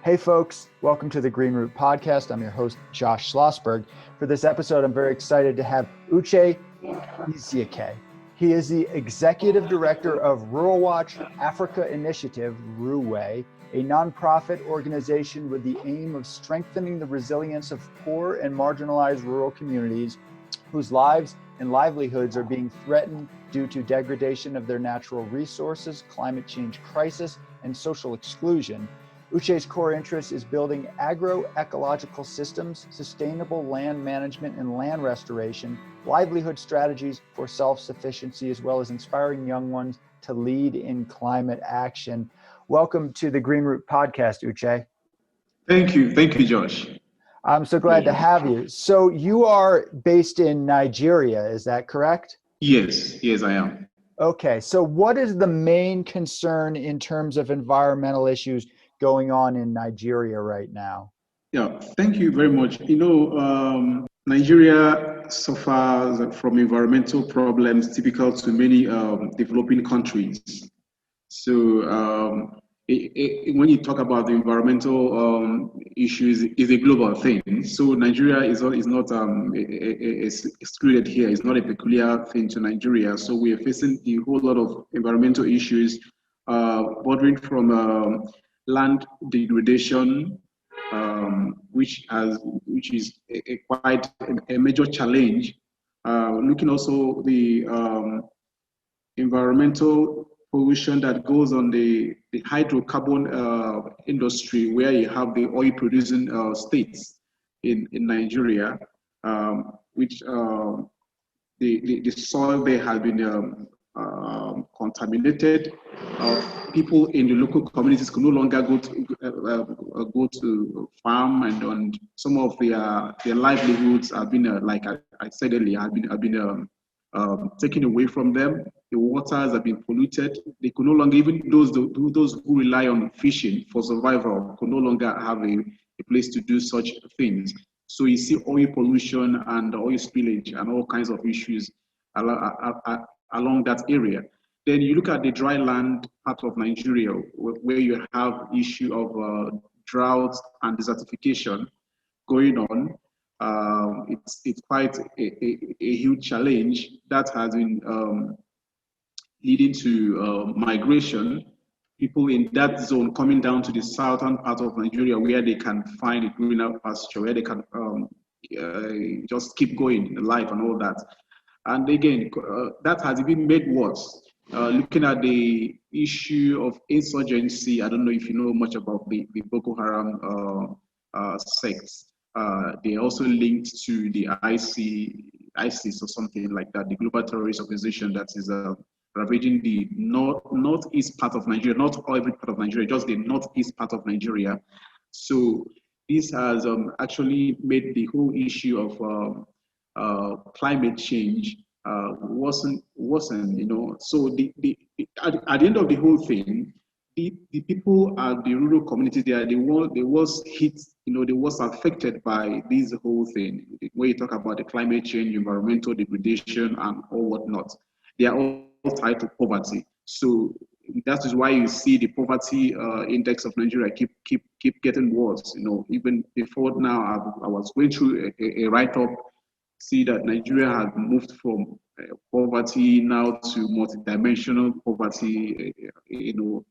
Hey folks, welcome to the Green Root Podcast. I'm your host, Josh Schlossberg. For this episode, I'm very excited to have Uche Isieke. He is the Executive Director of Rural Watch Africa Initiative, RUWAY, a nonprofit organization with the aim of strengthening the resilience of poor and marginalized rural communities whose lives and livelihoods are being threatened due to degradation of their natural resources, climate change crisis, and social exclusion. Uche's core interest is building agro-ecological systems, sustainable land management and land restoration, livelihood strategies for self-sufficiency, as well as inspiring young ones to lead in climate action. Welcome to the Green Root Podcast, Uche. Thank you, Josh. I'm so glad to have you. So you are based in Nigeria, is that correct? Yes, I am. Okay, so what is the main concern in terms of environmental issues going on in Nigeria right now? Yeah, thank you very much. Nigeria suffers from environmental problems typical to many developing countries. So when you talk about the environmental issues, it's a global thing. So Nigeria is not excluded here. It's not a peculiar thing to Nigeria. So we are facing a whole lot of environmental issues, bordering from land degradation, which is quite a major challenge. Looking also the environmental pollution that goes on the hydrocarbon industry, where you have the oil producing states in Nigeria, which the soil there has been contaminated. People in the local communities could no longer go to farm, and some of their livelihoods have been, like I said earlier, have been taken away from them. The waters have been polluted. They could no longer, even those who rely on fishing for survival, could no longer have a place to do such things. So you see oil pollution and oil spillage and all kinds of issues along that area. Then you look at the dry land part of Nigeria, where you have issue of drought and desertification going on. It's quite a huge challenge that has been leading to migration. People in that zone coming down to the southern part of Nigeria, where they can find a greener pasture, where they can just keep going in life and all that. And again, that has even made worse. Looking at the issue of insurgency, I don't know if you know much about the Boko Haram sects. They also linked to the ISIS or something like that, the global terrorist organization that is ravaging the northeast part of Nigeria, not every part of Nigeria, just the northeast part of Nigeria. So this has actually made the whole issue of climate change worsen. So at the end of the whole thing, the people at the rural communities, they was hit, they was affected by this whole thing. When you talk about the climate change, environmental degradation, and all whatnot, they are all tied to poverty. So that is why you see the poverty index of Nigeria keep getting worse. Even before now, I was going through a write-up, see that Nigeria has moved from poverty now to multidimensional poverty,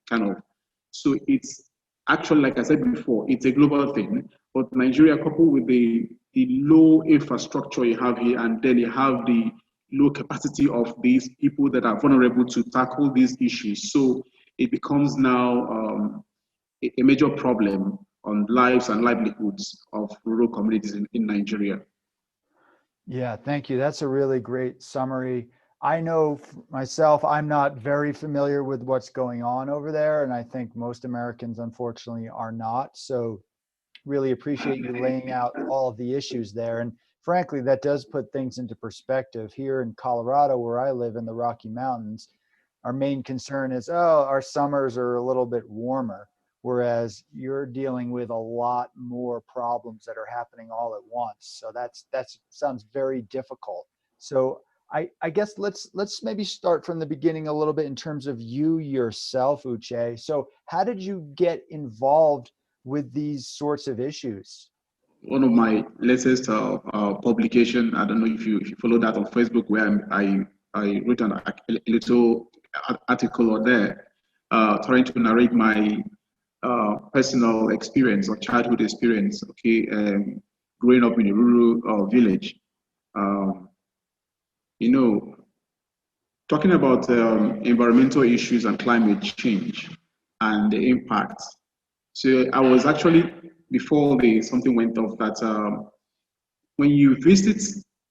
kind of. So it's actually, like I said before, it's a global thing. But Nigeria, coupled with the low infrastructure you have here, and then you have the low capacity of these people that are vulnerable to tackle these issues. So it becomes now a major problem on lives and livelihoods of rural communities in Nigeria. Yeah, thank you. That's a really great summary. I know myself, I'm not very familiar with what's going on over there, and I think most Americans, unfortunately, are not. So really appreciate you laying out all of the issues there. And frankly, that does put things into perspective. Here in Colorado, where I live in the Rocky Mountains, our main concern is, our summers are a little bit warmer, whereas you're dealing with a lot more problems that are happening all at once. So that sounds very difficult. So I guess let's maybe start from the beginning a little bit in terms of you yourself, Uche. So how did you get involved with these sorts of issues? One of my latest publication, I don't know if you follow that on Facebook, where I wrote a little article on there, trying to narrate my personal experience or childhood experience, okay, growing up in a rural village. Um, you know, talking about environmental issues and climate change and the impact. So I was actually, before something went off, that when you visit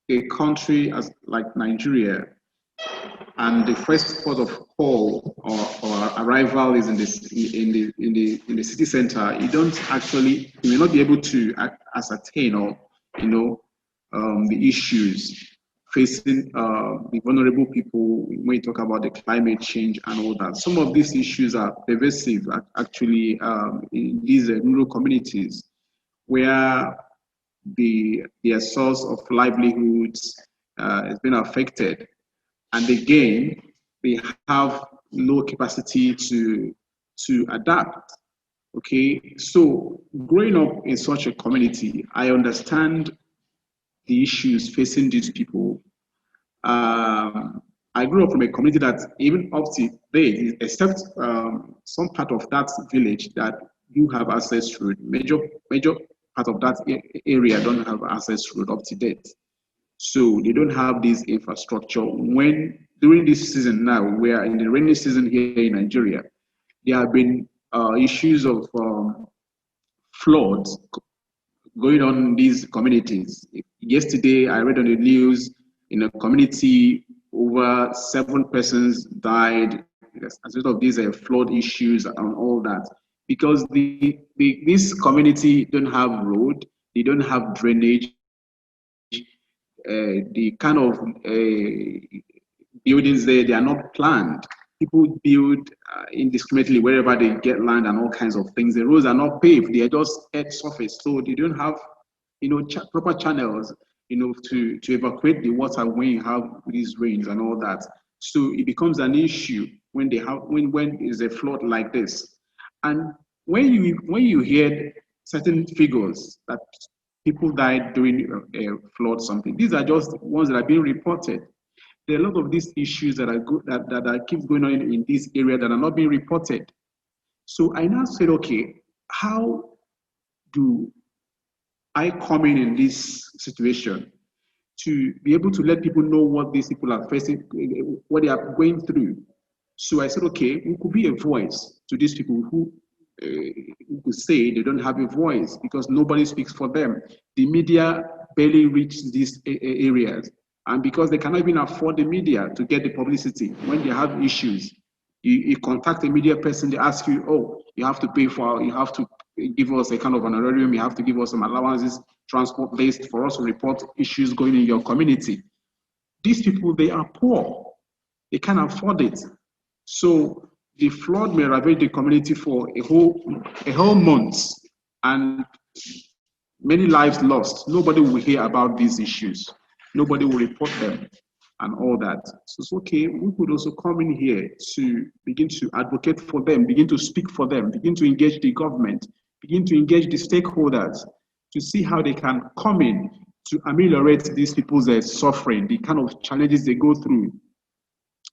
a country as like Nigeria, and the first port of call or arrival is in the city center, you may not be able to ascertain or the issues facing the vulnerable people when you talk about the climate change and all that. Some of these issues are pervasive actually in these rural communities where their source of livelihoods has been affected. And again, they have low capacity to adapt. Okay, so growing up in such a community, I understand the issues facing these people. I grew up from a community that even up to date, except some part of that village that do have access road, major part of that area don't have access road up to date. So they don't have this infrastructure. When during this season now, we are in the rainy season here in Nigeria, there have been issues of floods going on in these communities. Yesterday, I read on the news in a community, over 7 persons died as a result of these flood issues and all that. Because this community don't have road, they don't have drainage, the kind of buildings there, they are not planned. People build indiscriminately wherever they get land and all kinds of things. The roads are not paved; they are just earth surface, so they don't have, proper channels, to evacuate the water when you have these rains and all that. So it becomes an issue when there's a flood like this, and when you hear certain figures that people died during a flood, something. These are just ones that are being reported. There are a lot of these issues that are good that keep going on in this area that are not being reported. So I now said, okay, how do I come in this situation to be able to let people know what these people are facing, what they are going through? So I said, okay, we could be a voice to these people who could say they don't have a voice because nobody speaks for them. The media barely reach these areas, and because they cannot even afford the media to get the publicity when they have issues, you contact a media person, they ask you, oh, you have to give us a kind of an honorarium, you have to give us some allowances, transport based, for us to report issues going in your community. These people, they are poor, they can't afford it. So the flood may ravage the community for a whole month, and many lives lost. Nobody will hear about these issues. Nobody will report them and all that. So it's okay, we could also come in here to begin to advocate for them, begin to speak for them, begin to engage the government, begin to engage the stakeholders to see how they can come in to ameliorate these people's suffering, the kind of challenges they go through.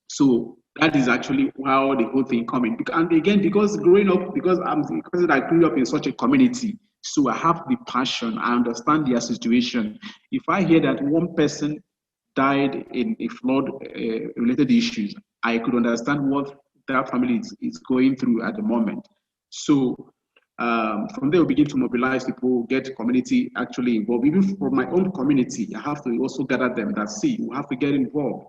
So that is actually how the whole thing coming. And again, because growing up, because I grew up in such a community, so I have the passion, I understand their situation. If I hear that one person died in a flood related issues, I could understand what that family is going through at the moment. So from there, we begin to mobilize people, get community actually involved. Even for my own community, I have to also gather them that see, we have to get involved.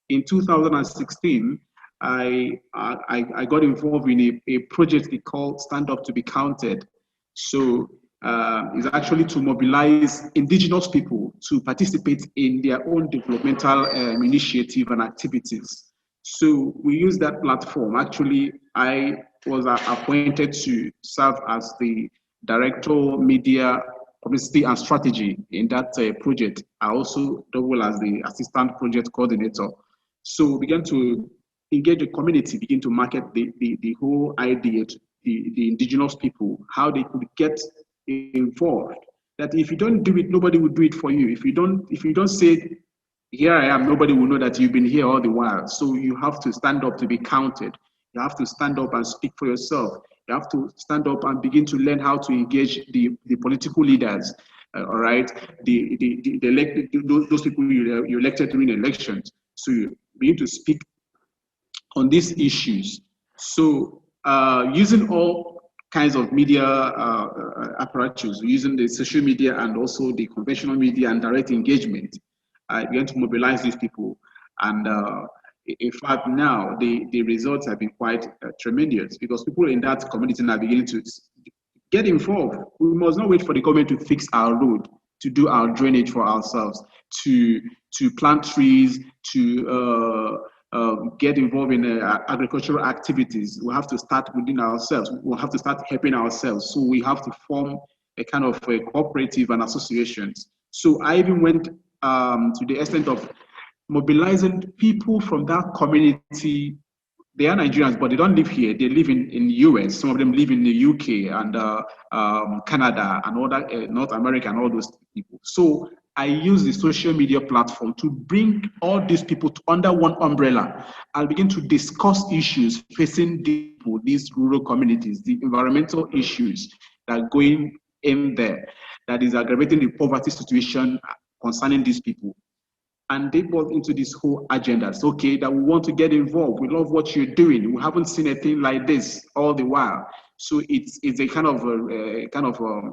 In 2016, I got involved in a project called Stand Up to Be Counted. So it's actually to mobilize indigenous people to participate in their own developmental initiative and activities. So we use that platform. Actually, I was appointed to serve as the Director Media, Publicity and Strategy in that project. I also double as the Assistant Project Coordinator. So we began to engage the community, begin to market the whole idea the indigenous people, how they could get involved. That if you don't do it, nobody will do it for you. If you don't say, here I am, nobody will know that you've been here all the while. So you have to stand up to be counted. You have to stand up and speak for yourself. You have to stand up and begin to learn how to engage the political leaders, all right? The elected, those people you elected during elections. So you begin to speak on these issues. So using all kinds of media apparatus, using the social media and also the conventional media and direct engagement, I began to mobilize these people. And in fact, now the results have been quite tremendous, because people in that community now beginning to get involved. We must not wait for the government to fix our road, to do our drainage for ourselves, to plant trees, to get involved in agricultural activities. We have to start within ourselves. We'll have to start helping ourselves. So we have to form a kind of a cooperative and associations. So I even went to the extent of mobilizing people from that community. They are Nigerians, but they don't live here. They live in the US. Some of them live in the UK and Canada and all that, North America and all those people. So I use the social media platform to bring all these people under one umbrella. I'll begin to discuss issues facing people, these rural communities, the environmental issues that are going in there, that is aggravating the poverty situation concerning these people. And they bought into this whole agenda. It's okay that we want to get involved. We love what you're doing. We haven't seen a thing like this all the while. So it's a kind of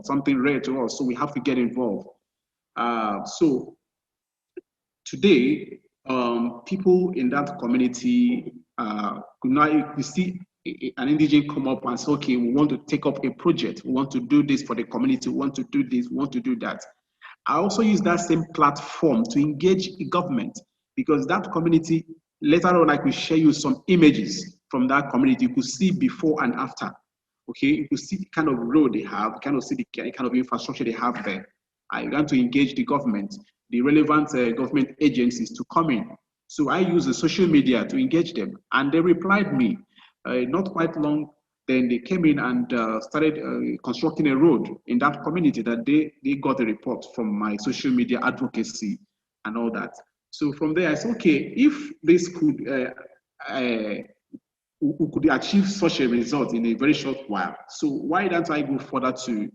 something rare to us. So we have to get involved. So today, people in that community could now see an indigene come up and say, okay, we want to take up a project. We want to do this for the community. We want to do this. We want to do that. I also use that same platform to engage the government, because that community, later on, I could share you some images from that community. You could see before and after. Okay, you could see the kind of road they have, you kind of see the kind of infrastructure they have there. I began to engage the government, the relevant government agencies to come in. So I use the social media to engage them, and they replied me. Not quite long, then they came in and started constructing a road in that community that they got a report from my social media advocacy and all that. So from there, I said, okay, if this could, we could achieve such a result in a very short while, so why don't I go further to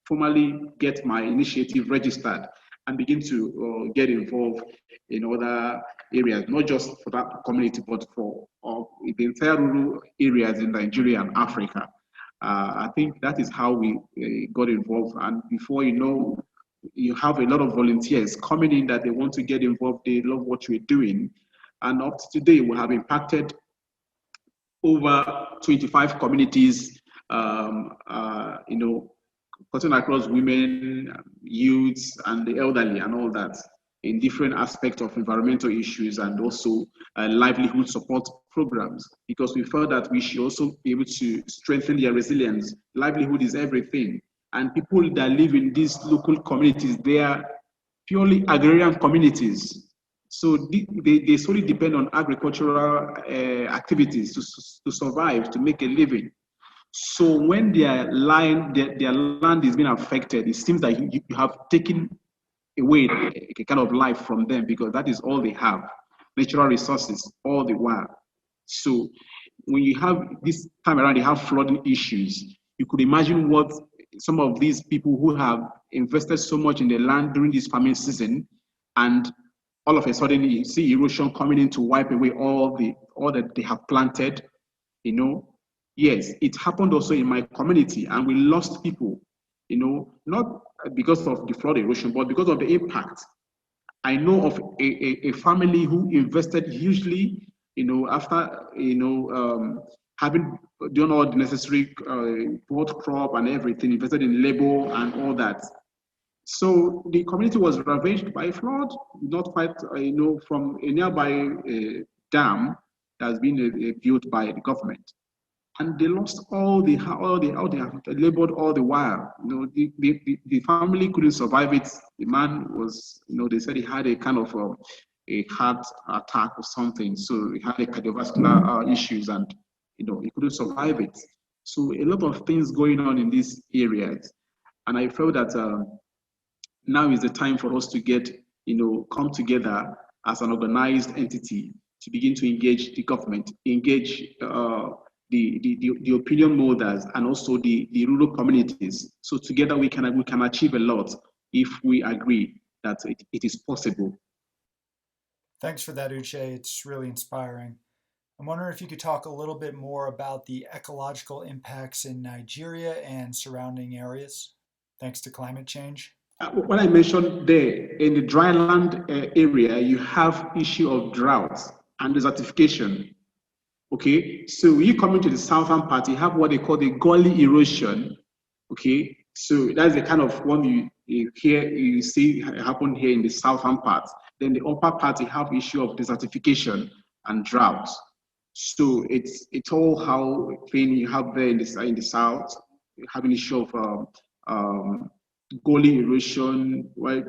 formally get my initiative registered and begin to get involved in other areas, not just for that community, but for the entire rural areas in Nigeria and Africa. I think that is how we got involved. And before you know, you have a lot of volunteers coming in that they want to get involved. They love what we're doing. And up to today, we have impacted over 25 communities, cutting across women, youths, and the elderly and all that, in different aspects of environmental issues and also livelihood support programs, because we felt that we should also be able to strengthen their resilience. Livelihood is everything. And people that live in these local communities, they are purely agrarian communities. So they solely depend on agricultural activities to survive, to make a living. So when their land is being affected, it seems like you have taken away a kind of life from them, because that is all they have, natural resources all the while. So when you have this time around, they have flooding issues. You could imagine what some of these people who have invested so much in the land during this farming season, and all of a sudden you see erosion coming in to wipe away all that they have planted, Yes, it happened also in my community, and we lost people, not because of the flood erosion, but because of the impact. I know of a family who invested hugely, after, having done all the necessary bought crop and everything, invested in labor and all that. So the community was ravaged by flood, not quite, from a nearby dam that has been built by the government. And they lost all they have labored all the while. The family couldn't survive it. The man was, they said he had a kind of a heart attack or something. So he had a cardiovascular issues, and he couldn't survive it. So a lot of things going on in these areas. And I felt that now is the time for us to come together as an organized entity to begin to engage the government, engage the opinion holders, and also the rural communities. So together we can achieve a lot if we agree that it is possible. Thanks for that, Uche. It's really inspiring. I'm wondering if you could talk a little bit more about the ecological impacts in Nigeria and surrounding areas, thanks to climate change. When I mentioned there, in the dryland area, you have issue of drought and desertification. Okay, so you come into the southern part, you have what they call the gully erosion. Okay, so that's the kind of one you see happen here in the southern part. Then the upper part, you have issue of desertification and drought. So it's all how thing you have there in the south, you have an issue of gully erosion, right?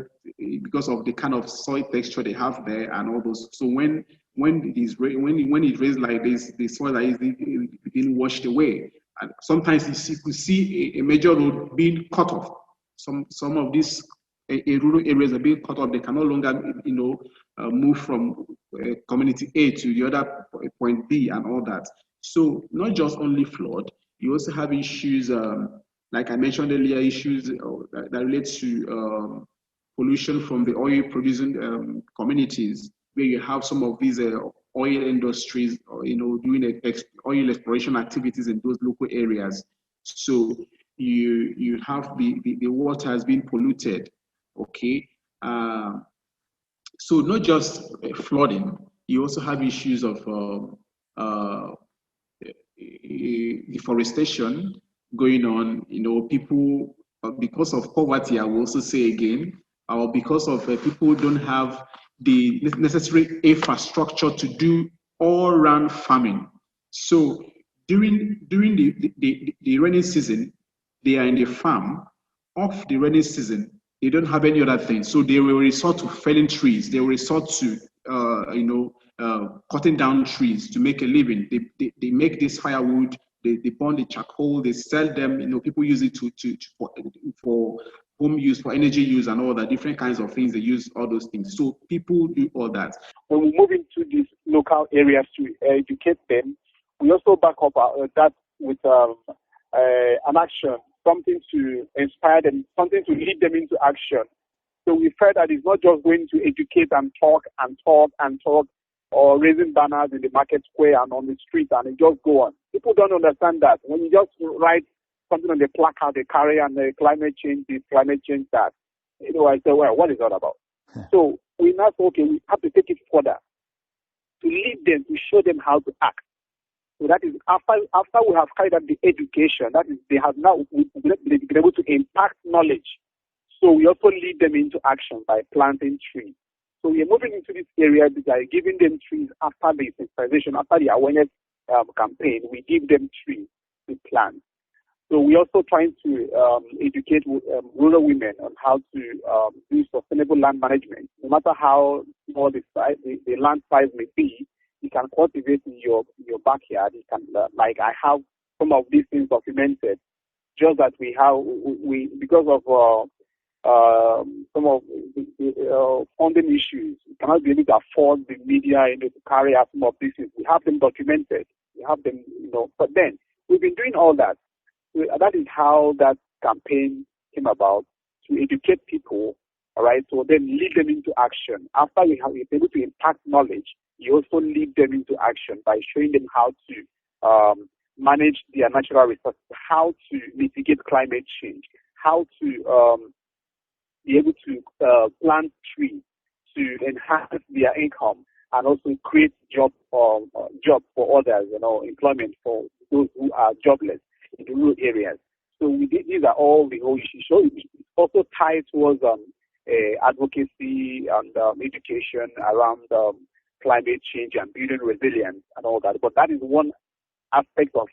Because of the kind of soil texture they have there and all those. So when it rains like this, the soil is being washed away. And sometimes you could see a major road being cut off. Some of these rural areas are being cut off. They can no longer, move from community A to the other point B and all that. So not just only flood, you also have issues, like I mentioned earlier, issues that relate to pollution from the oil producing communities, where you have some of these oil industries, doing oil exploration activities in those local areas. So you have the water has been polluted. Okay. So not just flooding, you also have issues of deforestation going on. People, because of poverty, I will also say again, or because of people don't have the necessary infrastructure to do all-round farming. So during the rainy season, they are in the farm. Off the rainy season, they don't have any other thing. So they will resort to felling trees. They will resort to cutting down trees to make a living. They make this firewood. They burn the charcoal. They sell them. People use it for home use, for energy use, and all the different kinds of things. They use all those things. So people do all that. When we move into these local areas to educate them, we also back up that with an action, something to inspire them, something to lead them into action. So we felt that it's not just going to educate and talk and talk and talk, or raising banners in the market square and on the street and it just go on. People don't understand that. When you just write something on the placard they carry and climate change this, climate change that, I say, well, what is that about? So we now say, okay, we have to take it further to lead them, to show them how to act. So that is after we have carried out the education, that is they have now been able to impact knowledge. So we also lead them into action by planting trees. So we are moving into this area by giving them trees after the sensitization, after the awareness campaign. We give them trees to plant. So we're also trying to educate rural women on how to do sustainable land management. No matter how small the land size may be, you can cultivate in your backyard. You can, like I have some of these things documented. Just that we because of some of the funding issues, we cannot be able to afford the media to carry out some of these things. We have them documented. We have them, But then we've been doing all that. That is how that campaign came about, to educate people. All right, so then lead them into action. After we have been able to impact knowledge, you also lead them into action by showing them how to manage their natural resources, how to mitigate climate change, how to be able to plant trees to enhance their income and also create job for others, employment for those who are jobless in the rural areas. So these are all the whole issues. So it's also tied towards advocacy and education around climate change and building resilience and all that. But that is one aspect of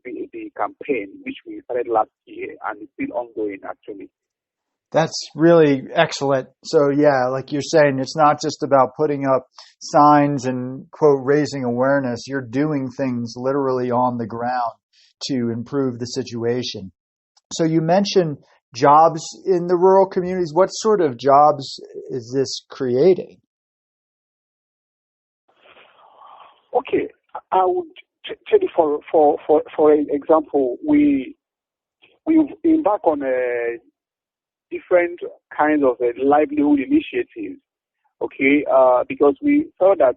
the campaign, which we started last year and it's still ongoing, actually. That's really excellent. So yeah, like you're saying, it's not just about putting up signs and quote raising awareness. You're doing things literally on the ground. to improve the situation. So you mentioned jobs in the rural communities. What sort of jobs is this creating? Okay, I would tell you for an example, we've embarked on different kinds of livelihood initiatives. Okay, because we saw that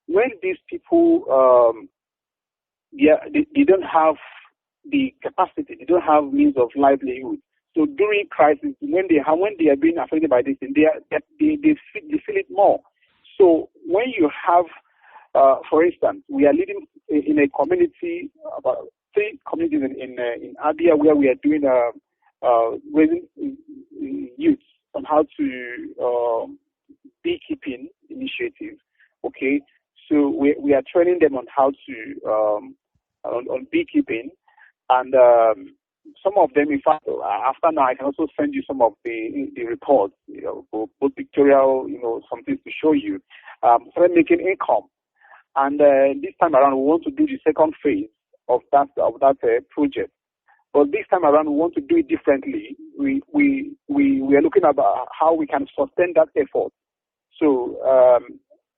when these people, they don't have the capacity, they don't have means of livelihood. So during crisis, when they are being affected by this, they feel it more. So when you have, for instance, we are living in a community, about 3 communities in Abia, where we are doing raising youth on how to beekeeping initiatives. Okay, so we are training them on how to on beekeeping, and some of them, in fact, after now, I can also send you some of the reports, both pictorial, some things to show you. Started making income, and this time around, we want to do the second phase of that project. But this time around, we want to do it differently. We are looking at how we can sustain that effort. So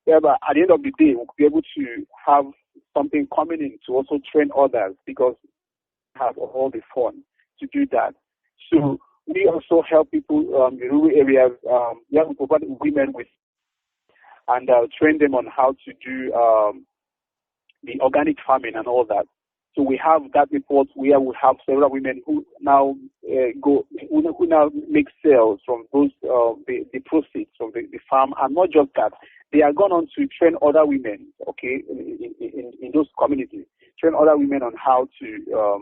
at the end of the day, we'll be able to have something coming in to also train others, because we have all the fun to do that. So we also help people in rural areas, we provide women with, and train them on how to do the organic farming and all that. So we have that report where we have several women who now who now make sales from those the proceeds from the farm, and not just that, they are gone on to train other women. Okay, in those communities, train other women on how to.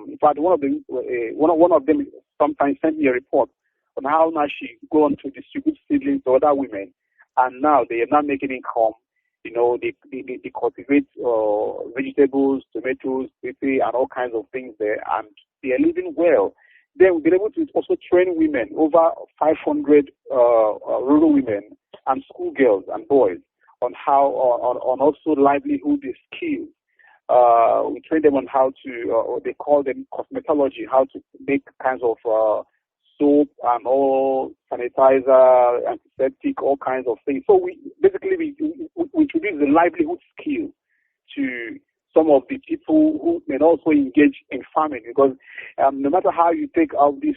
In fact, one of them sometimes sent me a report on how now she go on to distribute seedlings to other women, and now they are not making income. They cultivate vegetables, tomatoes, pepper, and all kinds of things there, and they are living well. Then we've been able to also train women, over 500 rural women and schoolgirls and boys, on how on also livelihood skills. We train them on how to, they call them cosmetology, how to make kinds of soap and all, sanitizer, antiseptic, all kinds of things. So we introduce the livelihood skill to some of the people who may also engage in farming, because no matter how you take out this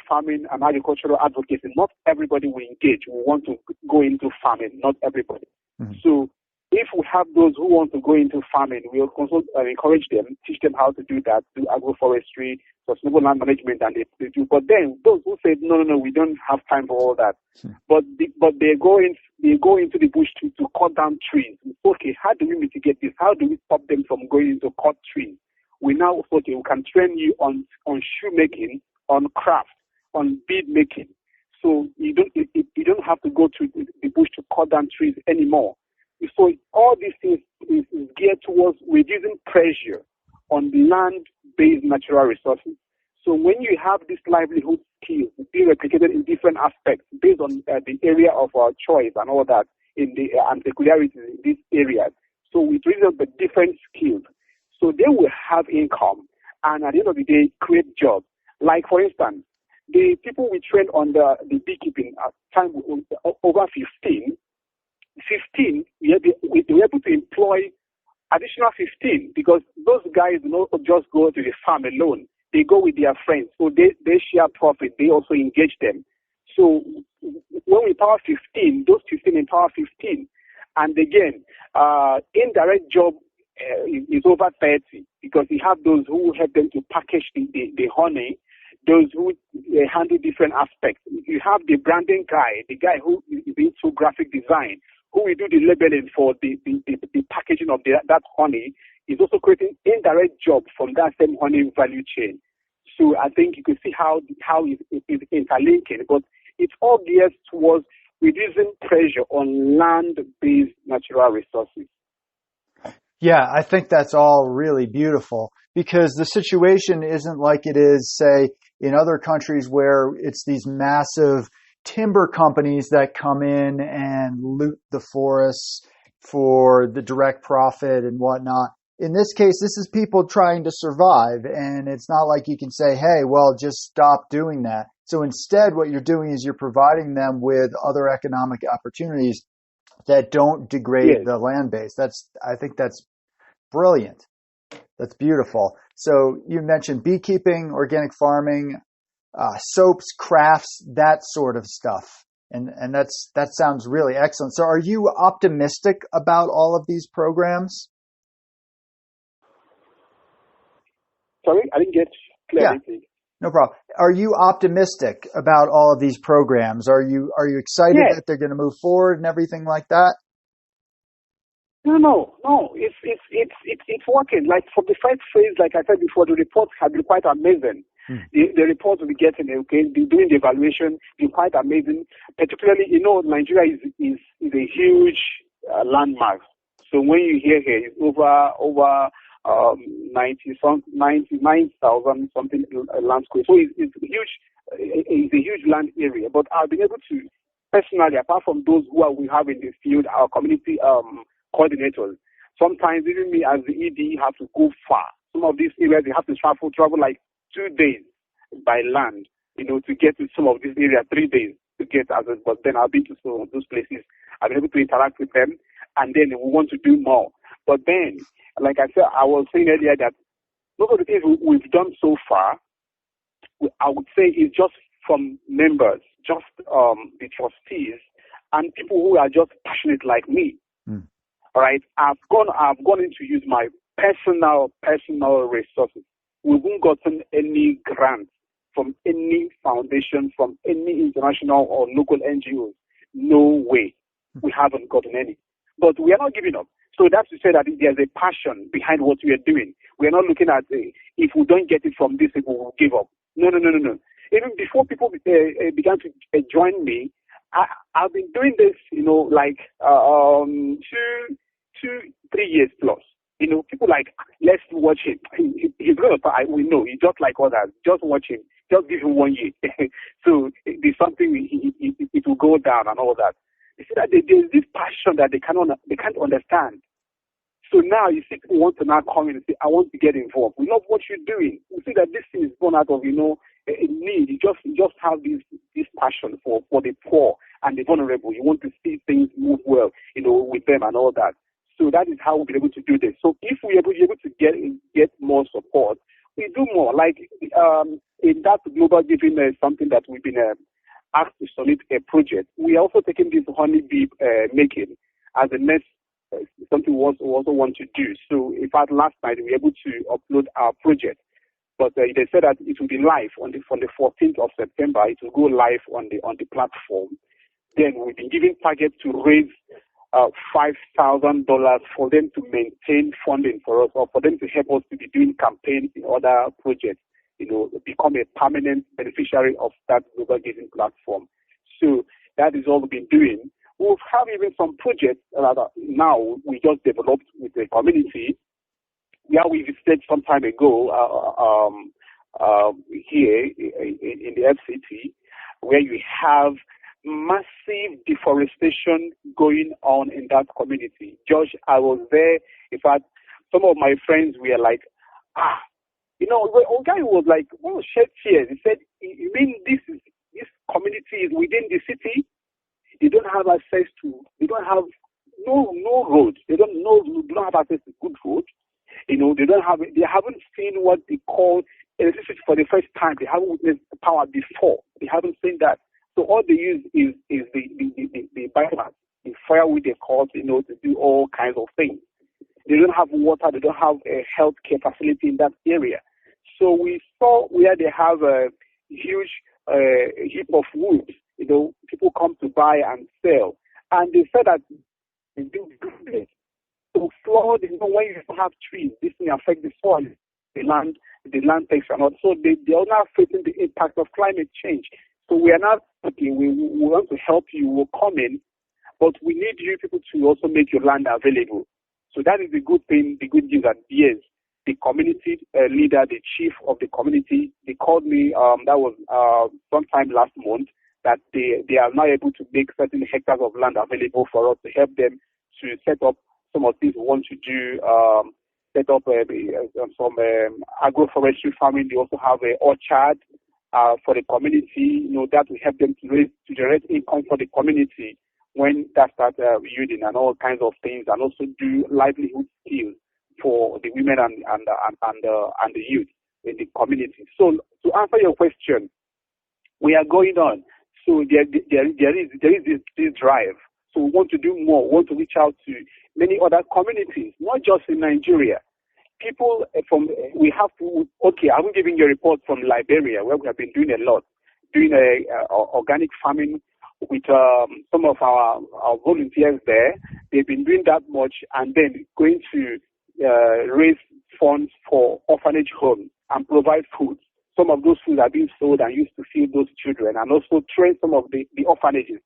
farming and agricultural advocacy, not everybody will engage, will want to go into farming, not everybody. Mm-hmm. So if we have those who want to go into farming, we'll also encourage them, teach them how to do that, do agroforestry, sustainable land management, and they do. But then those who said, no, we don't have time for all that. But they go into the bush to cut down trees. Okay, how do we mitigate this? How do we stop them from going into cut trees? We now, okay, we can train you on shoemaking, on craft, on bead making. So you don't have to go to the bush to cut down trees anymore. So all these things is geared towards reducing pressure on land-based natural resources. So when you have this livelihood skills being replicated in different aspects based on the area of our choice and all that, and peculiarities in these areas, so we train them the different skills. So they will have income, and at the end of the day, create jobs. Like, for instance, the people we train on the beekeeping at time over 15, we were able to employ additional 15, because those guys don't just go to the farm alone. They go with their friends. So they share profit. They also engage them. So when we empower 15, those 15 empower 15. And again, indirect job is over 30, because you have those who help them to package the honey, those who handle different aspects. You have the branding guy, the guy who is into graphic design, who will do the labeling for the packaging of that honey, is also creating indirect jobs from that same honey value chain. So I think you can see how it is interlinking, but it's all geared towards reducing pressure on land-based natural resources. Yeah, I think that's all really beautiful, because the situation isn't like it is, say, in other countries where it's these massive timber companies that come in and loot the forests for the direct profit and whatnot. in this case, this is people trying to survive, and it's not like you can say, hey, well, just stop doing that. So instead, what you're doing is you're providing them with other economic opportunities that don't degrade the land base. I think that's brilliant. That's beautiful. So you mentioned beekeeping, organic farming, soaps, crafts, that sort of stuff. And that sounds really excellent. So are you optimistic about all of these programs? Sorry, I didn't get clarity. Yeah, no problem. Are you optimistic about all of these programs? Are you excited that they're going to move forward and everything like that? No. It's working. Like from the first phase, like I said before, the reports have been quite amazing. The reports we're getting, doing the evaluation, been quite amazing. Particularly, Nigeria is a huge landmass. So when you hear here, it's over 99,000 something land square. So it's huge. It's a huge land area. But I've been able to personally, apart from those we have in the field, our community coordinators. Sometimes even me as the ED have to go far. Some of these areas they have to travel like 2 days by land, to get to some of these areas, 3 days to get but then I've been to some of those places. I've been able to interact with them, and then we want to do more. But then, like I said, I was saying earlier that most of the things we've done so far, I would say is just from members, just the trustees and people who are just passionate like me. All right, I've gone in to use my personal resources. We haven't gotten any grants from any foundation, from any international or local NGOs. No way. We haven't gotten any. But we are not giving up. So that's to say that there's a passion behind what we are doing. We are not looking at if we don't get it from this, we will give up. No. Even before people began to join me, I've been doing this, 3 years plus. People like, let's watch him. He's going to, we know, he's just like others. Just watch him. Just give him 1 year. So there's something, it will go down and all that. You see that there's this passion that they can't understand. So now you see people want to now come in and say, I want to get involved. We love what you're doing. We see that this thing is born out of, a need. You just have this passion for the poor and the vulnerable. You want to see things move well, with them and all that. So that is how we'll be able to do this. So if we're able to get more support, we do more. Like in that global giving something that we've been asked to submit a project. We are also taking this honeybee making as the next something we also want to do. So in fact, last night we were able to upload our project. But they said that it will be live from the 14th of September. It will go live on the platform. Then we've been given target to raise $5,000 for them to maintain funding for us, or for them to help us to be doing campaigns in other projects, become a permanent beneficiary of that global giving platform. So that is all we've been doing. We'll have even some projects that now we just developed with the community. Yeah, we visited some time ago here in the FCT, where you have massive deforestation going on in that community. Josh, I was there. In fact, some of my friends were like, one guy was like, well, shed tears. He said, you mean this community is within the city? They don't have access to, they don't have no roads. They don't have access to good roads. They haven't seen what they call electricity for the first time. They haven't witnessed the power before. They haven't seen that. So all they use is the biomass, the firewood they call, to do all kinds of things. They don't have water. They don't have a healthcare facility in that area. So we saw where they have a huge heap of wood. People come to buy and sell, and they said that they do good. So flood, when you don't have trees, this may affect the soil, the land texture, and also they are now facing the impact of climate change. So we are not okay. We want to help you. We'll come in, but we need you people to also make your land available. So that is the good thing. The good news that yes, the community leader, the chief of the community, they called me. That was sometime last month. That they are now able to make certain hectares of land available for us to help them to set up some of these we want to do. set up some agroforestry farming. They also have an orchard for the community. That will help them to generate income for the community when that starts yielding, and all kinds of things, and also do livelihood skills for the women and the youth in the community. So to answer your question, we are going on. So there is this drive. So we want to do more. We want to reach out to many other communities, not just in Nigeria. People I'm giving you a report from Liberia, where we have been doing a lot, doing organic farming with some of our volunteers there. They've been doing that much, and then going to raise funds for orphanage homes and provide food. Some of those foods are being sold and used to feed those children, and also train some of the orphanages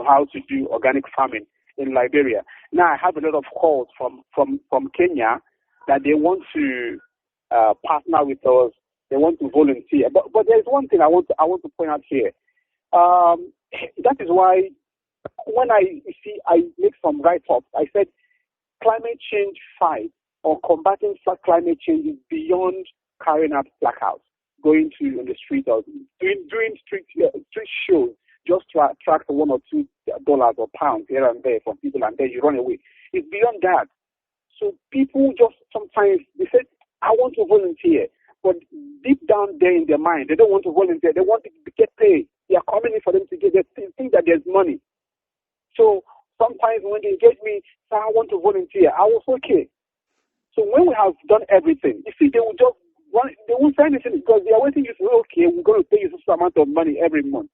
how to do organic farming in Liberia. Now I have a lot of calls from Kenya that they want to partner with us. They want to volunteer. But there's one thing I want to point out here. That is why when I make some write-ups, I said climate change fight or combating climate change is beyond carrying out blackouts, going to on the street or doing street shows just to attract $1 or $2 or pounds here and there from people, and then you run away. It's beyond that. So people just sometimes, they say, I want to volunteer, but deep down there in their mind, they don't want to volunteer. They want to get paid. They are coming in for them to get, they think that there's money. So sometimes when they get me, say, I want to volunteer, I was okay. So when we have done everything, you see, they will just they won't say anything because they are waiting to say, okay, we're going to pay you this amount of money every month.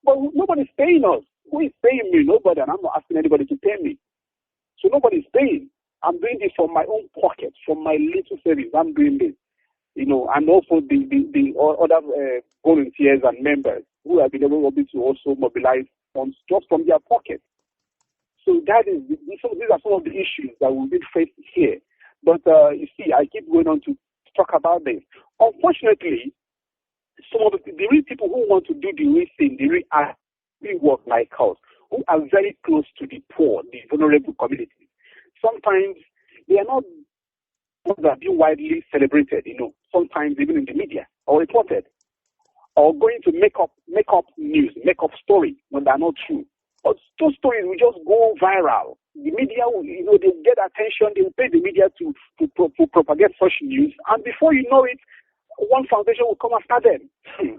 But nobody's paying us. Who is paying me? Nobody, and I'm not asking anybody to pay me. So nobody's paying. I'm doing this from my own pocket, from my little savings. I'm doing this, and also the other volunteers and members who have been able to also mobilize funds just from their pocket. So these are some of the issues that we've been faced here. But you see, I keep going on to talk about this. Unfortunately, some of the real people who want to do the real thing, the real work like us, who are very close to the poor, the vulnerable communities, sometimes they are not being widely celebrated, sometimes even in the media or reported, or going to make up news, make up stories when they are not true. But those stories will just go viral. The media will, they will get attention. They will pay the media to propagate such news, and before you know it, one foundation will come after them.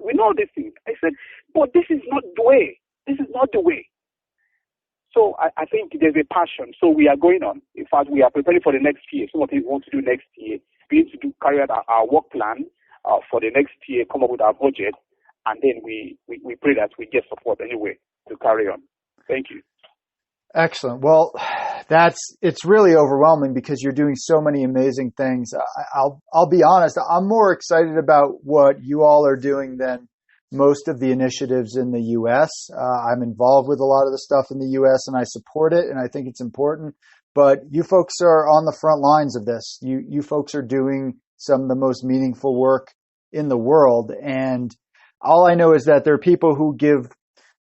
We know these things. I said, but this is not the way. This is not the way. So I think there's a passion. So we are going on. In fact, we are preparing for the next year. Some of things we want to do next year. We need to carry out our work plan for the next year, come up with our budget, and then we pray that we get support anyway to carry on. Thank you. Excellent. Well, it's really overwhelming because you're doing so many amazing things. I'll be honest, I'm more excited about what you all are doing than most of the initiatives in the U.S. I'm involved with a lot of the stuff in the U.S. and I support it and I think it's important. But you folks are on the front lines of this. You folks are doing some of the most meaningful work in the world. And all I know is that there are people who give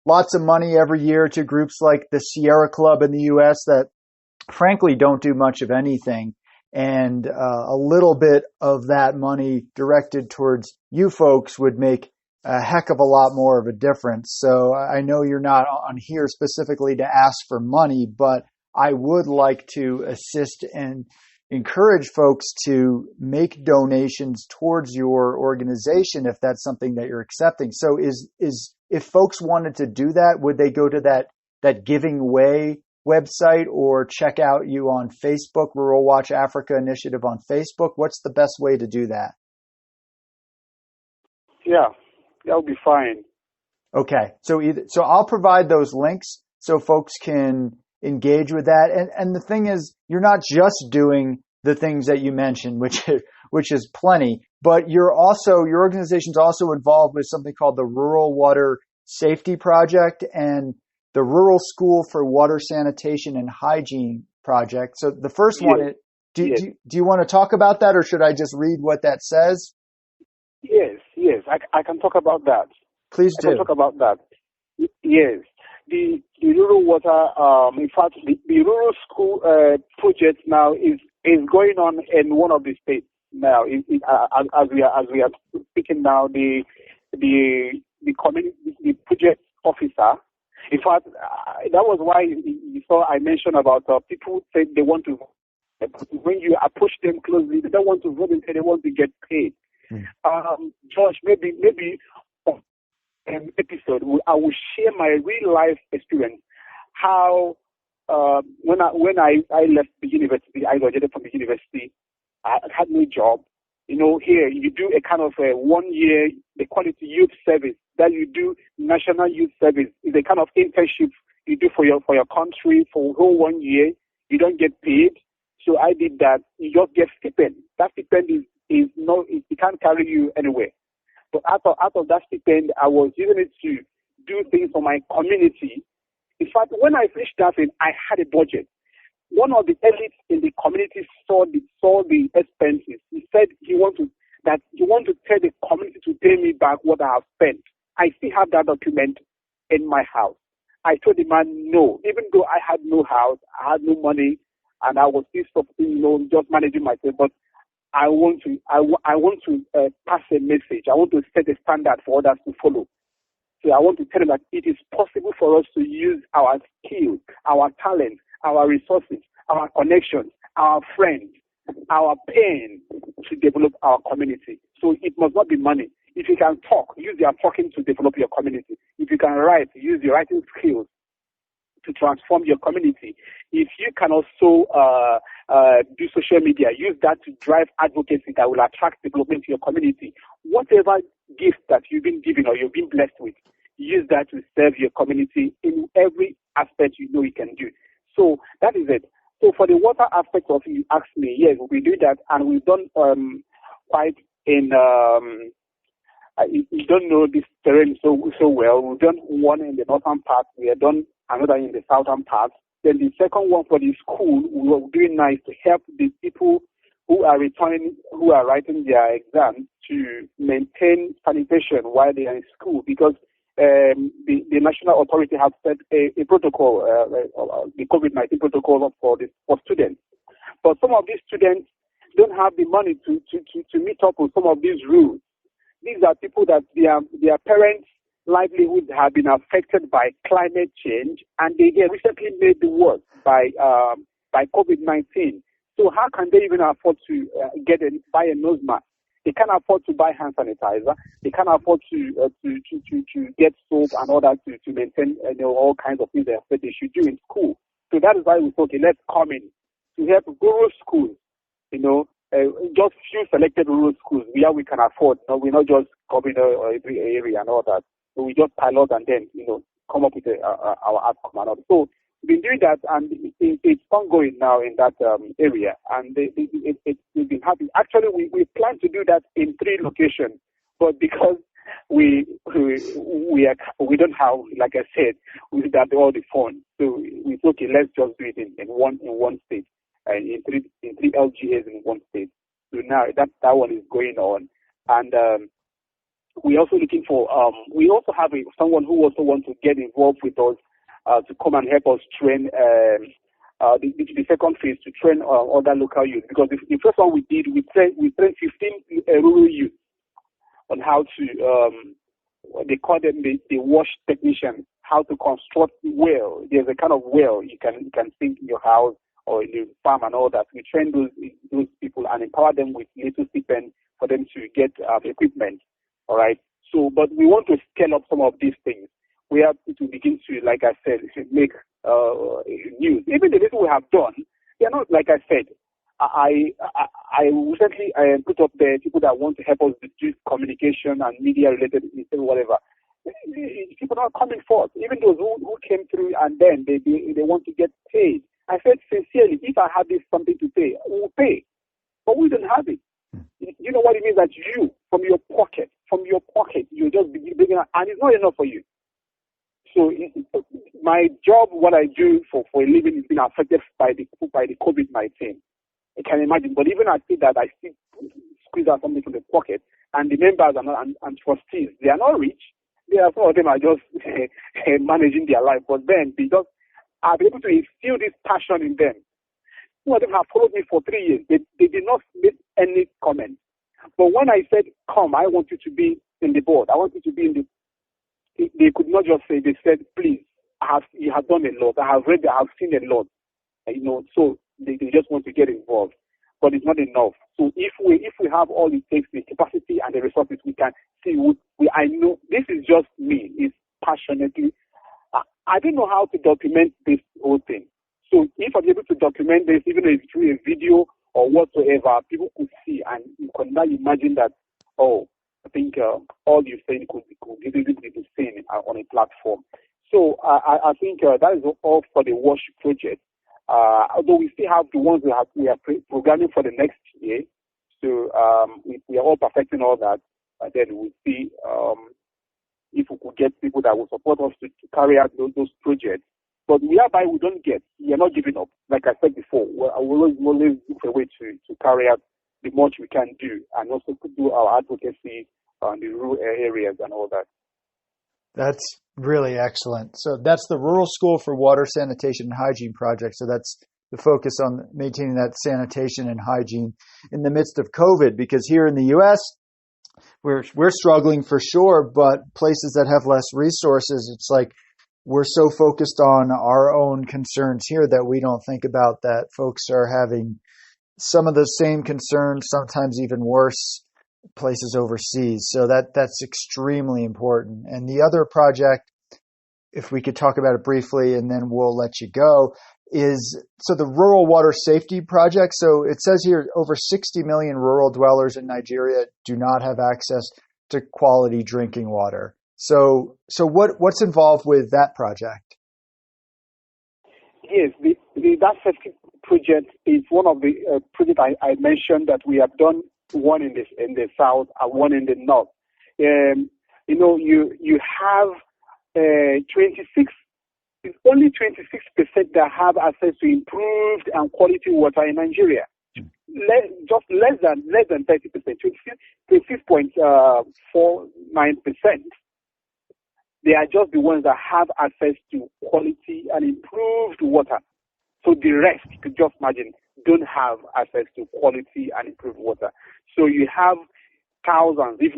lots of money every year to groups like the Sierra Club in the U.S. that frankly don't do much of anything. And a little bit of that money directed towards you folks would make a heck of a lot more of a difference. So I know you're not on here specifically to ask for money, but I would like to assist and encourage folks to make donations towards your organization if that's something that you're accepting. So if folks wanted to do that, would they go to that Giving Way website or check out you on Facebook, Rural Watch Africa Initiative on Facebook? What's the best way to do that? Yeah, that'll be fine. Okay. So I'll provide those links so folks can engage with that. And the thing is, you're not just doing the things that you mentioned, which is plenty, but your organization's also involved with something called the Rural Water Safety Project and the Rural School for Water Sanitation and Hygiene Project. So the first one, do you want to talk about that, or should I just read what that says? Yes, I can talk about that. Please do. I can talk about that. Yes. The rural water, in fact, the rural school project now is is going on in one of the states now. As we are speaking now, the project officer. In fact, that was why you saw I mentioned about people say they want to vote. When you approach them closely, they don't want to vote and say they want to get paid. Josh, maybe an episode I will share my real life experience. How when I left the university, I graduated from the university. I had no job. Here you do a kind of a 1 year, they call it youth service. That you do national youth service. It's a kind of internship you do for your country for a whole 1 year. You don't get paid. So I did that. You just get stipend. That stipend is no, it can't carry you anywhere. But out of that stipend, I was using it to do things for my community. In fact, when I finished that thing, I had a budget. One of the elites in the community saw the expenses. He said he want to tell the community to pay me back what I have spent. I still have that document in my house. I told the man no, even though I had no house, I had no money, and I was still just managing myself. But I want to pass a message. I want to set a standard for others to follow. So I want to tell them that it is possible for us to use our skills, our talent, our resources, our connections, our friends, our pain to develop our community. So it must not be money. If you can talk, use your talking to develop your community. If you can write, use your writing skills to transform your community. If you can also do social media, use that to drive advocacy that will attract development to your community. Whatever gift that you've been given or you've been blessed with, use that to serve your community in every aspect you can do. So that is it. So for the water aspect of it, you asked me, yes, we do that, and we've done quite in. You don't know this terrain so well. We've done one in the northern part. We have done another in the southern part. Then the second one for the school, we were doing nice to help the people who are writing their exams to maintain sanitation while they are in school, because the national authority has set a protocol, the COVID-19 protocol for students. But some of these students don't have the money to meet up with some of these rules. These are people that their parents' livelihoods have been affected by climate change, and they recently made the worse by COVID-19. So how can they even afford to buy a nose mask? They can't afford to buy hand sanitizer. They can't afford to get soap and all that to maintain all kinds of things that they should do in school. So that is why we thought, okay, let's come in to help rural schools. Just few selected rural schools where we can afford. We're not just covering every area and all that. So we just pilot and then come up with our outcome and all. So we've been doing that, and it's ongoing now in that area, and we've been happy. Actually, we plan to do that in 3 locations, but because we don't have, like I said, we don't have all the funds, so we thought, okay, let's just do it in one state, and in three LGAs in one state. So now that one is going on, and we're also looking for. We also have someone who also wants to get involved with us. To come and help us train the second phase, to train other local youth. Because the first one we did, we trained 15 rural youth on how to, they call them the wash technicians, how to construct well. There's a kind of well you can sink in your house or in your farm and all that. We train those people and empower them with little stipend for them to get equipment. All right. So, but we want to scale up some of these things. We have to begin to, like I said, make news. Even the little we have done, they are not, like I said, I recently put up there people that want to help us do communication and media related whatever. People are coming forth, even those who came through and then they want to get paid. I said sincerely, if I have something to pay, we will pay. But we don't have it. You know what it means that you, from your pocket, you just begin, and it's not enough for you. So my job, what I do for a living, has been affected by the COVID-19. I can imagine, but even I see that I still squeeze out something from the pocket, and the members and trustees, they are not rich. Some of them are just managing their life, but then they just are able to instill this passion in them. Some of them have followed me for 3 years. They did not make any comment. But when I said, come, I want you to be in the board, I want you to be in the, they could not just say, they said, please, you have done a lot. I have read, I have seen a lot. So they just want to get involved. But it's not enough. So if we have all it takes, the capacity and the resources, we can see. I know this is just me. It's passionately. I don't know how to document this whole thing. So if I'm able to document this, even if through a video or whatsoever, people could see and you can now imagine that. Oh, I think all you're saying could easily be seen on a platform. So I think that is all for the WASH project. Although we still have the ones we are programming for the next year. So we are all perfecting all that. And then we'll see if we could get people that will support us to carry out those projects. But whereby we are not giving up. Like I said before, we'll always look for a way to carry out the much we can do and also to do our advocacy on the rural areas and all that. That's really excellent. So that's the Rural School for Water, Sanitation, and Hygiene project. So that's the focus on maintaining that sanitation and hygiene in the midst of COVID, because here in the U.S., we're struggling for sure, but places that have less resources, it's like we're so focused on our own concerns here that we don't think about that folks are having some of the same concerns, sometimes even worse, places overseas. So that's extremely important. And the other project, if we could talk about it briefly and then we'll let you go, is the Rural Water Safety Project. So it says here over 60 million rural dwellers in Nigeria do not have access to quality drinking water. So what's involved with that project? Yes, that safety project is one of the projects I mentioned that we have done, one in the south and one in the north. You have 26. It's only 26% that have access to improved and quality water in Nigeria. Just less than 30%, 26.49%. They are just the ones that have access to quality and improved water. So the rest, you could just imagine, don't have access to quality and improved water. So you have thousands, if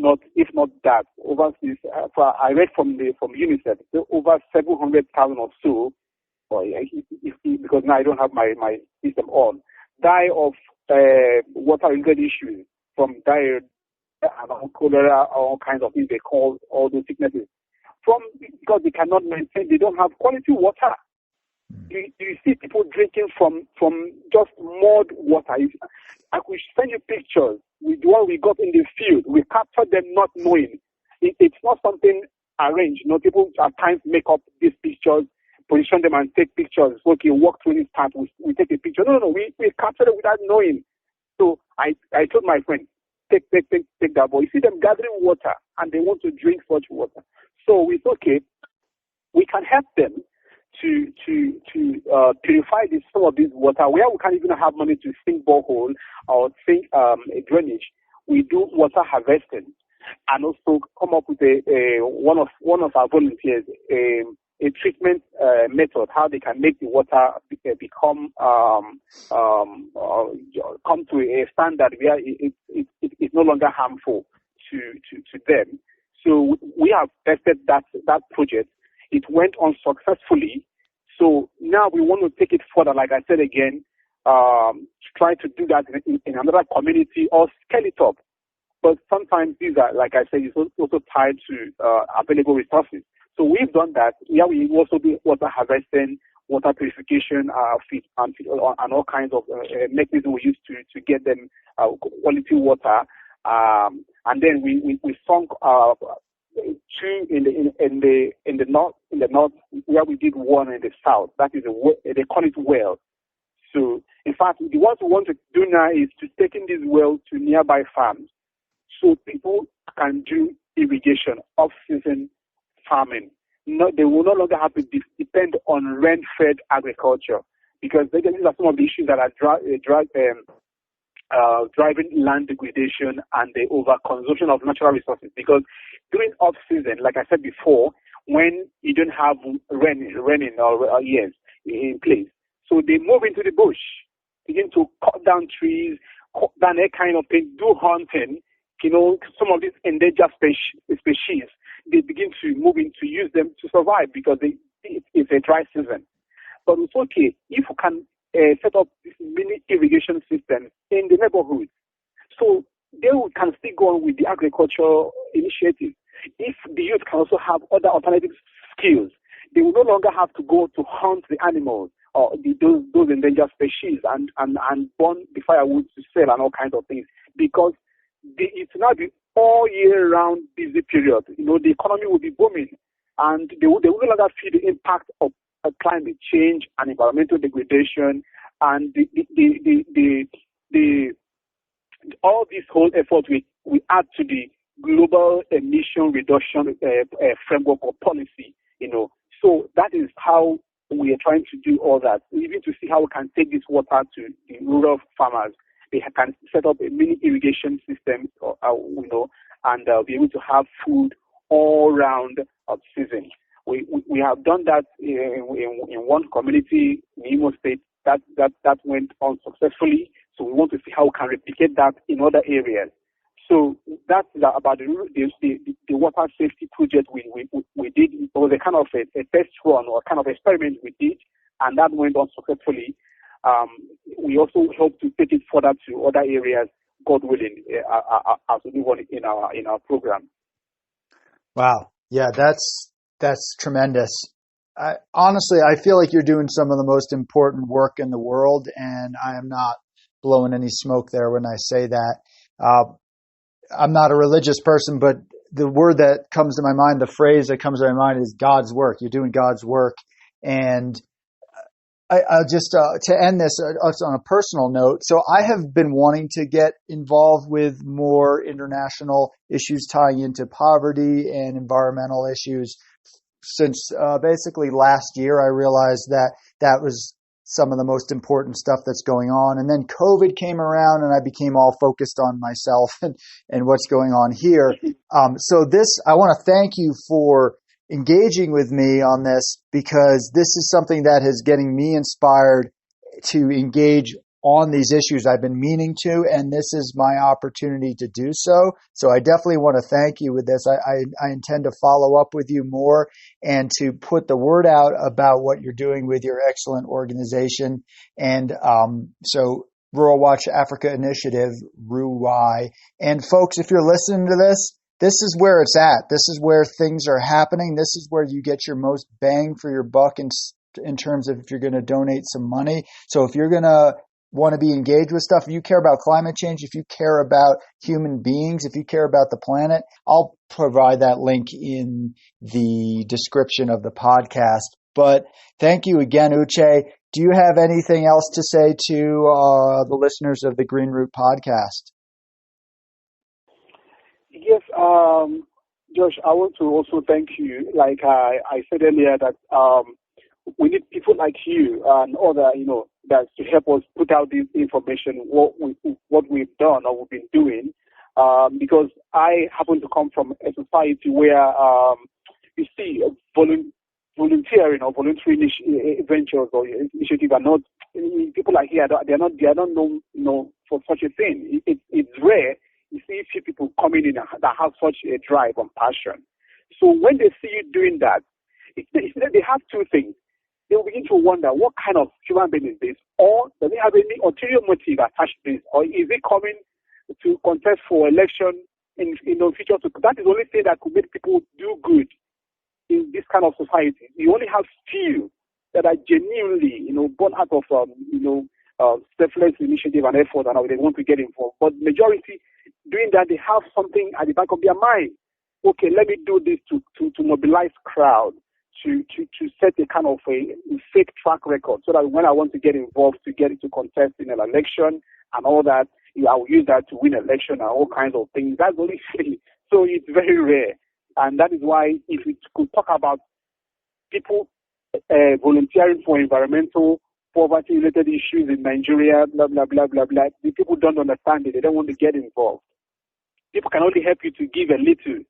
not that, overseas. I read from UNICEF, over 700,000 or so, because now I don't have my system on, die of water-related issues, from diarrhea and cholera, all kinds of things they call all those sicknesses, because they cannot maintain, they don't have quality water. You see people drinking from just mud water. I could send you pictures with what we got in the field. We captured them not knowing. It's not something arranged. People at times make up these pictures, position them and take pictures. Okay, walk through this part, we take a picture. No. We captured it without knowing. So I told my friend, take that boy. You see them gathering water and they want to drink such water. So we thought, okay, we can help them to purify some of this water where we can't even have money to sink borehole or sink a drainage. We do water harvesting and also come up with one of our volunteers a treatment method, how they can make the water become come to a standard where it's no longer harmful to them. So we have tested that project. It went on successfully. So now we want to take it further, like I said again, to try to do that in another community or scale it up. But sometimes these are, like I said, it's also tied to available resources. So we've done that. Yeah, we also do water harvesting, water purification, feed and all kinds of mechanisms we use to get them quality water. And then we sunk two in the north where we did one in the south. That is they call it well. So in fact, the what we want to do now is to take in these wells to nearby farms, so people can do irrigation, off-season farming. They will no longer have to depend on rain-fed agriculture, because these are some of the issues that are driving land degradation and the overconsumption of natural resources. Because during off-season, like I said before, when you don't have raining or years in place, so they move into the bush. begin to cut down trees, cut down that kind of thing, do hunting, some of these endangered species, they begin to move into use them to survive because it's a dry season. But it's okay if we can set up this mini irrigation system in the neighborhood. So they can still go on with the agricultural initiative. If the youth can also have other alternative skills, they will no longer have to go to hunt the animals or those endangered species and burn the firewood to sell and all kinds of things, because it's now the all year round busy period. The economy will be booming, and they will no longer feel the impact of climate change and environmental degradation, and all this whole effort we add to the global emission reduction framework or policy. So that is how we are trying to do all that, even to see how we can take this water to the rural farmers. They can set up a mini irrigation system, and be able to have food all round of season. We have done that in one community in Imo State. That went on successfully. So we want to see how we can replicate that in other areas. So that's about the water safety project we did. It was a kind of a test run or kind of experiment we did, and that went on successfully. We also hope to take it further to other areas, God willing, as we move on in our program. Wow. Yeah, that's tremendous. Honestly, I feel like you're doing some of the most important work in the world, and I am not blowing any smoke there when I say that. I'm not a religious person, but the word that comes to my mind, the phrase that comes to my mind is God's work. You're doing God's work. And I'll just, to end this on a personal note. So I have been wanting to get involved with more international issues tying into poverty and environmental issues since basically last year. I realized that was some of the most important stuff that's going on. And then COVID came around and I became all focused on myself and what's going on here. So I want to thank you for engaging with me on this, because this is something that is getting me inspired to engage on these issues I've been meaning to, and this is my opportunity to do so. So I definitely want to thank you with this. I intend to follow up with you more and to put the word out about what you're doing with your excellent organization. And so Rural Watch Africa Initiative, RUI. And folks, if you're listening to this is where it's at. This is where things are happening. This is where you get your most bang for your buck in terms of if you're going to donate some money. So if you're going to want to be engaged with stuff, if you care about climate change, if you care about human beings, if you care about the planet, I'll provide that link in the description of the podcast. But thank you again, Uche. Do you have anything else to say to the listeners of the Green Root podcast? Yes, Josh, I want to also thank you. Like I said earlier, that we need people like you and other, that to help us put out this information, what we've done or we've been doing, because I happen to come from a society where you see volunteering or voluntary ventures or initiatives are not, people like here, they are not known for such a thing. It's rare. You see few people coming in that have such a drive and passion. So when they see you doing that, they have two things. They will begin to wonder, what kind of human being is this? Or does it have any ulterior motive attached to this? Or is it coming to contest for election in the future? That is the only thing that could make people do good in this kind of society. You only have few that are genuinely, born out of, selfless initiative and effort, and they want to get involved. But majority doing that, they have something at the back of their mind. Okay, let me do this to mobilize crowd, to set a kind of a fake track record, so that when I want to get involved, to get into contest in an election and all that, I will use that to win election and all kinds of things. That's the only thing. So it's very rare. And that is why if we could talk about people volunteering for environmental poverty-related issues in Nigeria, blah, blah, blah, blah, blah, the people don't understand it. They don't want to get involved. People can only help you to give a little.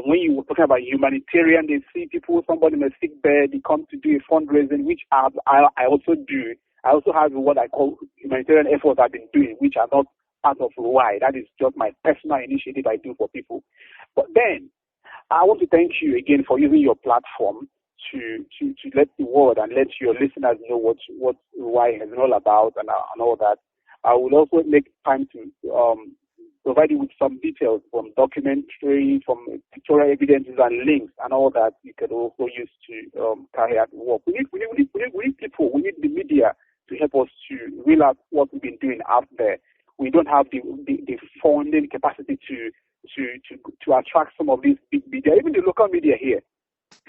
When you were talking about humanitarian, they see somebody in a sick bed, they come to do a fundraising, which I also do. I also have what I call humanitarian efforts I've been doing, which are not part of ROI. That is just my personal initiative I do for people. But then, I want to thank you again for using your platform to let the world and let your listeners know what ROI is all about and all that. I will also make time to provide you with some details from documentary, from pictorial evidences and links and all that you can also use to carry out work. We need people, we need the media to help us to reel out what we've been doing out there. We don't have the funding capacity to attract some of these big media, even the local media here.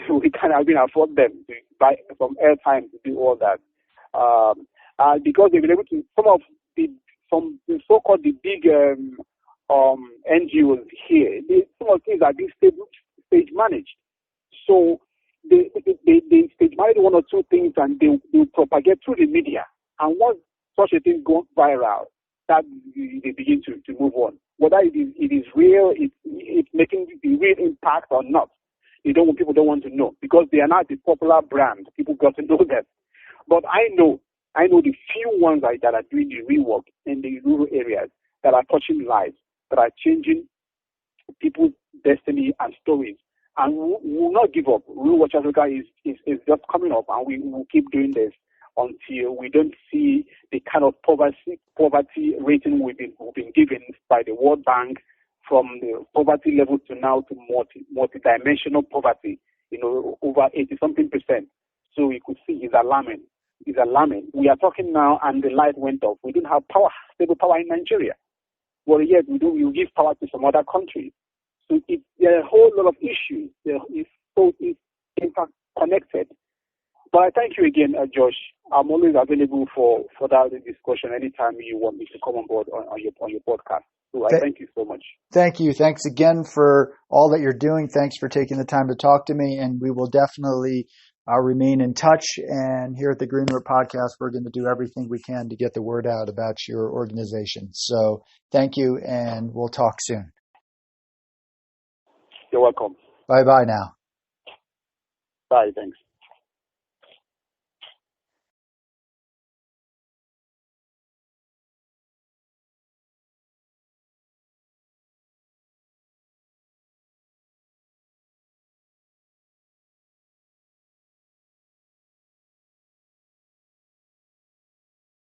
We can't even afford them to buy some airtime to do all that. Because they've been able to, some so-called the big NGOs here, some of the things are being stage managed. So they stage manage one or two things and they propagate through the media. And once such a thing goes viral, that they begin to move on. Whether it is real, it's making the real impact or not. People don't want to know because they are not the popular brand. People got to know them. But I know the few ones that are doing the real work in the rural areas that are touching lives, that are changing people's destiny and stories. And we will not give up. Rural Watch Africa is just coming up, and we will keep doing this until we don't see the kind of poverty rating we've been given by the World Bank, from the poverty level to now to multi-dimensional poverty, over 80-something%. So we could see it's alarming. It's alarming. We are talking now and the light went off. We don't have stable power in Nigeria. But yet we give power to some other countries. So there are a whole lot of issues. It's interconnected. But I thank you again, Josh. I'm always available for that discussion anytime you want me to come on board on your podcast. So I thank you so much. Thank you. Thanks again for all that you're doing. Thanks for taking the time to talk to me. And we will definitely remain in touch. And here at the Green Root Podcast, we're going to do everything we can to get the word out about your organization. So thank you, and we'll talk soon. You're welcome. Bye-bye now. Bye. Thanks.